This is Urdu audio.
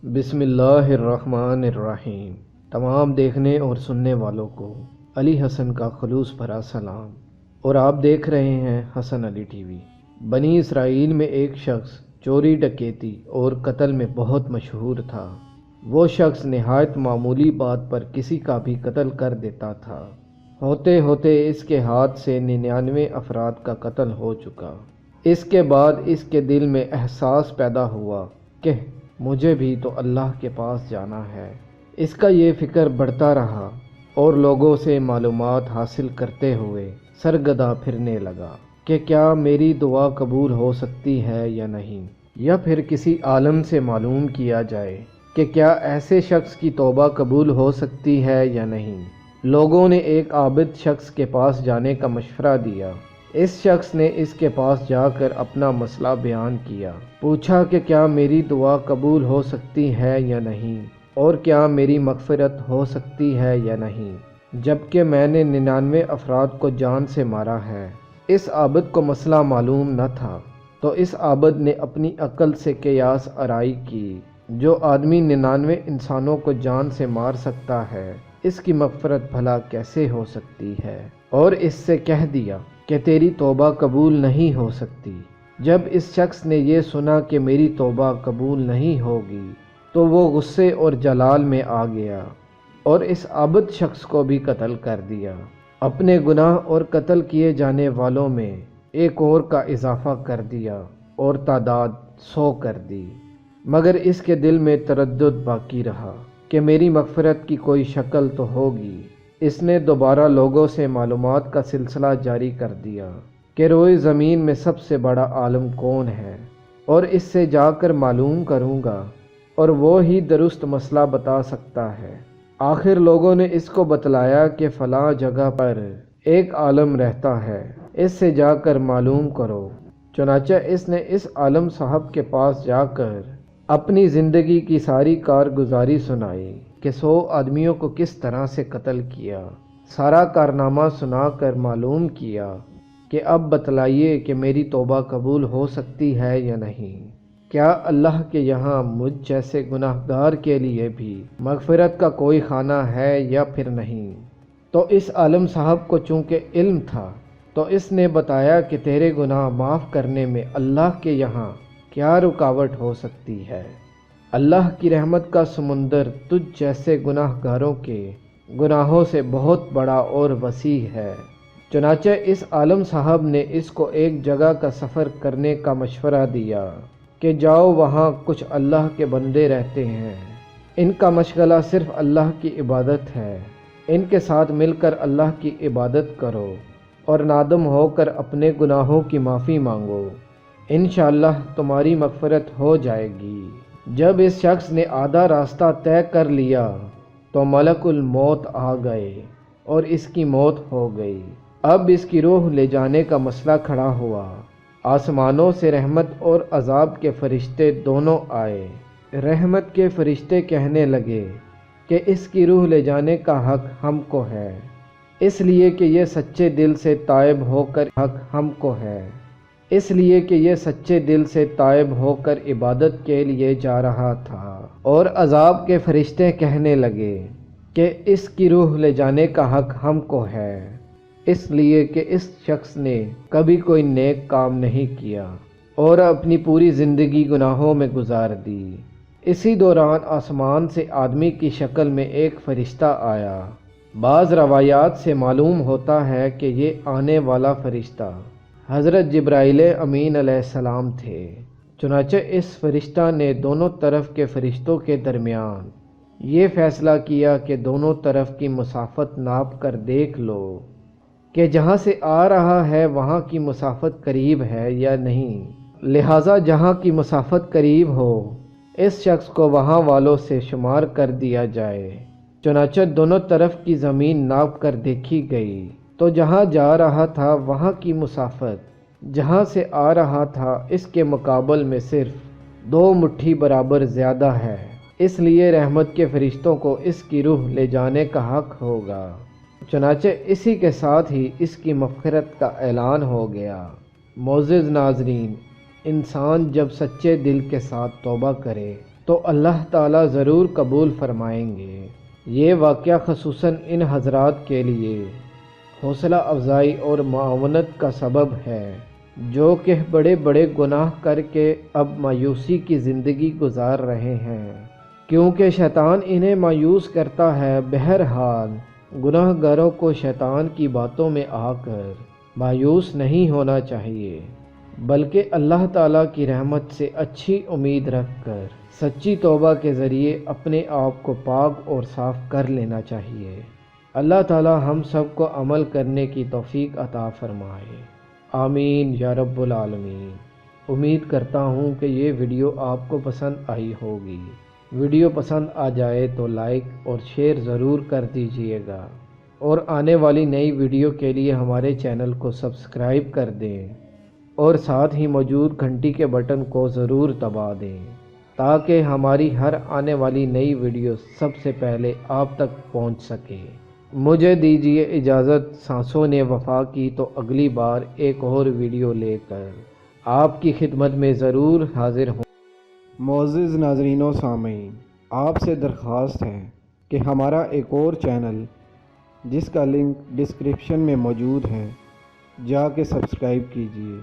بسم اللہ الرحمن الرحیم۔ تمام دیکھنے اور سننے والوں کو علی حسن کا خلوص بھرا سلام، اور آپ دیکھ رہے ہیں حسن علی ٹی وی۔ بنی اسرائیل میں ایک شخص چوری ڈکیتی اور قتل میں بہت مشہور تھا۔ وہ شخص نہایت معمولی بات پر کسی کا بھی قتل کر دیتا تھا۔ ہوتے ہوتے اس کے ہاتھ سے 99 افراد کا قتل ہو چکا۔ اس کے بعد اس کے دل میں احساس پیدا ہوا کہ مجھے بھی تو اللہ کے پاس جانا ہے۔ اس کا یہ فکر بڑھتا رہا اور لوگوں سے معلومات حاصل کرتے ہوئے سرگرداں پھرنے لگا کہ کیا میری دعا قبول ہو سکتی ہے یا نہیں، یا پھر کسی عالم سے معلوم کیا جائے کہ کیا ایسے شخص کی توبہ قبول ہو سکتی ہے یا نہیں۔ لوگوں نے ایک عابد شخص کے پاس جانے کا مشورہ دیا۔ اس شخص نے اس کے پاس جا کر اپنا مسئلہ بیان کیا، پوچھا کہ کیا میری دعا قبول ہو سکتی ہے یا نہیں، اور کیا میری مغفرت ہو سکتی ہے یا نہیں، جبکہ میں نے 99 افراد کو جان سے مارا ہے۔ اس عابد کو مسئلہ معلوم نہ تھا، تو اس عابد نے اپنی عقل سے قیاس آرائی کی، جو آدمی 99 انسانوں کو جان سے مار سکتا ہے، اس کی مغفرت بھلا کیسے ہو سکتی ہے، اور اس سے کہہ دیا کہ تیری توبہ قبول نہیں ہو سکتی۔ جب اس شخص نے یہ سنا کہ میری توبہ قبول نہیں ہوگی، تو وہ غصے اور جلال میں آ گیا اور اس عابد شخص کو بھی قتل کر دیا۔ اپنے گناہ اور قتل کیے جانے والوں میں ایک اور کا اضافہ کر دیا اور تعداد 100 کر دی، مگر اس کے دل میں تردد باقی رہا کہ میری مغفرت کی کوئی شکل تو ہوگی۔ اس نے دوبارہ لوگوں سے معلومات کا سلسلہ جاری کر دیا کہ روئے زمین میں سب سے بڑا عالم کون ہے، اور اس سے جا کر معلوم کروں گا، اور وہ ہی درست مسئلہ بتا سکتا ہے۔ آخر لوگوں نے اس کو بتلایا کہ فلاں جگہ پر ایک عالم رہتا ہے، اس سے جا کر معلوم کرو۔ چنانچہ اس نے اس عالم صاحب کے پاس جا کر اپنی زندگی کی ساری کارگزاری سنائی کہ 100 آدمیوں کو کس طرح سے قتل کیا۔ سارا کارنامہ سنا کر معلوم کیا کہ اب بتلائیے کہ میری توبہ قبول ہو سکتی ہے یا نہیں۔ کیا اللہ کے یہاں مجھ جیسے گناہ گار کے لیے بھی مغفرت کا کوئی خانہ ہے یا پھر نہیں؟ تو اس عالم صاحب کو چونکہ علم تھا، تو اس نے بتایا کہ تیرے گناہ معاف کرنے میں اللہ کے یہاں کیا رکاوٹ ہو سکتی ہے۔ اللہ کی رحمت کا سمندر تجھ جیسے گناہ گاروں کے گناہوں سے بہت بڑا اور وسیع ہے۔ چنانچہ اس عالم صاحب نے اس کو ایک جگہ کا سفر کرنے کا مشورہ دیا کہ جاؤ، وہاں کچھ اللہ کے بندے رہتے ہیں، ان کا مشغلہ صرف اللہ کی عبادت ہے، ان کے ساتھ مل کر اللہ کی عبادت کرو اور نادم ہو کر اپنے گناہوں کی معافی مانگو، انشاءاللہ تمہاری مغفرت ہو جائے گی۔ جب اس شخص نے آدھا راستہ طے کر لیا تو ملک الموت آ گئے اور اس کی موت ہو گئی۔ اب اس کی روح لے جانے کا مسئلہ کھڑا ہوا۔ آسمانوں سے رحمت اور عذاب کے فرشتے دونوں آئے۔ رحمت کے فرشتے کہنے لگے کہ اس کی روح لے جانے کا حق ہم کو ہے، اس لیے کہ یہ سچے دل سے تائب ہو کر حق ہم کو ہے، اس لیے کہ یہ سچے دل سے تائب ہو کر عبادت کے لیے جا رہا تھا۔ اور عذاب کے فرشتے کہنے لگے کہ اس کی روح لے جانے کا حق ہم کو ہے، اس لیے کہ اس شخص نے کبھی کوئی نیک کام نہیں کیا اور اپنی پوری زندگی گناہوں میں گزار دی۔ اسی دوران آسمان سے آدمی کی شکل میں ایک فرشتہ آیا۔ بعض روایات سے معلوم ہوتا ہے کہ یہ آنے والا فرشتہ حضرت جبرائیل امین علیہ السلام تھے۔ چنانچہ اس فرشتہ نے دونوں طرف کے فرشتوں کے درمیان یہ فیصلہ کیا کہ دونوں طرف کی مسافت ناپ کر دیکھ لو کہ جہاں سے آ رہا ہے وہاں کی مسافت قریب ہے یا نہیں، لہٰذا جہاں کی مسافت قریب ہو اس شخص کو وہاں والوں سے شمار کر دیا جائے۔ چنانچہ دونوں طرف کی زمین ناپ کر دیکھی گئی تو جہاں جا رہا تھا وہاں کی مسافت جہاں سے آ رہا تھا اس کے مقابل میں صرف 2 مٹھی برابر زیادہ ہے، اس لیے رحمت کے فرشتوں کو اس کی روح لے جانے کا حق ہوگا۔ چنانچہ اسی کے ساتھ ہی اس کی مغفرت کا اعلان ہو گیا۔ معزز ناظرین، انسان جب سچے دل کے ساتھ توبہ کرے تو اللہ تعالیٰ ضرور قبول فرمائیں گے۔ یہ واقعہ خصوصاً ان حضرات کے لیے حوصلہ افزائی اور معاونت کا سبب ہے جو کہ بڑے بڑے گناہ کر کے اب مایوسی کی زندگی گزار رہے ہیں، کیونکہ شیطان انہیں مایوس کرتا ہے۔ بہرحال گناہ گاروں کو شیطان کی باتوں میں آ کر مایوس نہیں ہونا چاہیے، بلکہ اللہ تعالیٰ کی رحمت سے اچھی امید رکھ کر سچی توبہ کے ذریعے اپنے آپ کو پاک اور صاف کر لینا چاہیے۔ اللہ تعالیٰ ہم سب کو عمل کرنے کی توفیق عطا فرمائے، آمین یا رب العالمین۔ امید کرتا ہوں کہ یہ ویڈیو آپ کو پسند آئی ہوگی۔ ویڈیو پسند آ جائے تو لائک اور شیئر ضرور کر دیجئے گا، اور آنے والی نئی ویڈیو کے لیے ہمارے چینل کو سبسکرائب کر دیں اور ساتھ ہی موجود گھنٹی کے بٹن کو ضرور دبا دیں تاکہ ہماری ہر آنے والی نئی ویڈیو سب سے پہلے آپ تک پہنچ سکے۔ مجھے دیجیے اجازت، سانسوں نے وفا کی تو اگلی بار ایک اور ویڈیو لے کر آپ کی خدمت میں ضرور حاضر ہوں۔ معزز ناظرین و سامعین، آپ سے درخواست ہے کہ ہمارا ایک اور چینل جس کا لنک ڈسکرپشن میں موجود ہے جا کے سبسکرائب کیجیے۔